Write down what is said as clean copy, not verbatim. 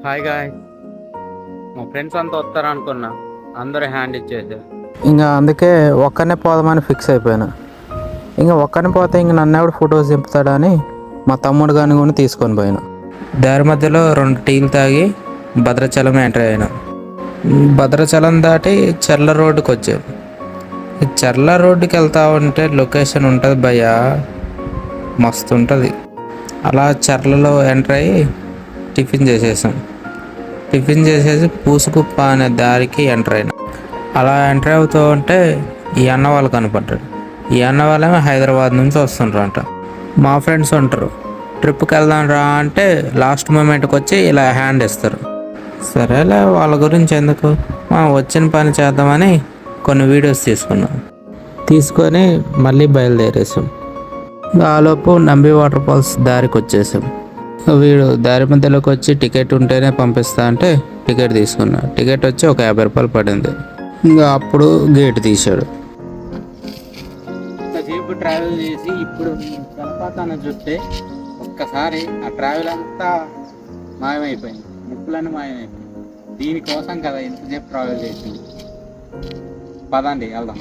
Hi guy, మా friends అంతా వస్తారు అనుకున్నా, అందరూ హ్యాండ్ ఇచ్చేసారు. ఇంకా అందుకే ఒక్కనే పోదామని ఫిక్స్ అయిపోయాను. ఇంకా ఒక్కనే పోతే ఇంక నన్ను ఎవడు ఫొటోస్ దింపుతాడని మా తమ్ముడు గాని కూడా తీసుకొని పోయాను. దారి మధ్యలో 2 టీలు తాగి భద్రాచలం ఎంటర్ అయినా. భద్రాచలం దాటి చర్ల రోడ్డుకి వచ్చాం. చర్ల రోడ్డుకి వెళ్తా ఉంటే లొకేషన్ ఉంటుంది భయ్యా, మస్తు ఉంటుంది. అలా చర్లలో ఎంటర్ అయ్యి టిఫిన్ చేసేసి పూసుకుప్ప అనే దారికి ఎంటర్ అయినా. అలా ఎంటర్ అవుతూ ఉంటే ఈ అన్న వాళ్ళు కనపడ్డాడు. ఈ అన్న వాళ్ళేమో హైదరాబాద్ నుంచి వస్తుండ్రంట. మా ఫ్రెండ్స్ ఉంటారు, ట్రిప్కి వెళ్దాం రా అంటే లాస్ట్ మూమెంట్కి వచ్చి ఇలా హ్యాండ్ ఇస్తారు. సరేలే వాళ్ళ గురించి ఎందుకు, వచ్చిన పని చేద్దామని కొన్ని వీడియోస్ తీసుకొని మళ్ళీ బయలుదేరేసాం. ఆలోపు నంబి వాటర్ ఫాల్స్ దారికి వచ్చేసాం. వీడు దారి మధ్యలోకి వచ్చి టికెట్ ఉంటేనే పంపిస్తా అంటే టికెట్ తీసుకున్నా. టికెట్ వచ్చి ఒక 50 రూపాయలు పడింది. ఇంకా అప్పుడు గేట్ తీశాడు. ఇంతసేపు ట్రావెల్ చేసి ఇప్పుడు జలపాతాన్ని చూస్తే ఒక్కసారి ఆ ట్రావెల్ అంతా మాయమైపోయింది, ముక్కులన్నీ మాయమైపోయింది. దీనికోసం కదా ఇంతసేపు ట్రావెల్ చేసింది. పదండి వెళ్దాం.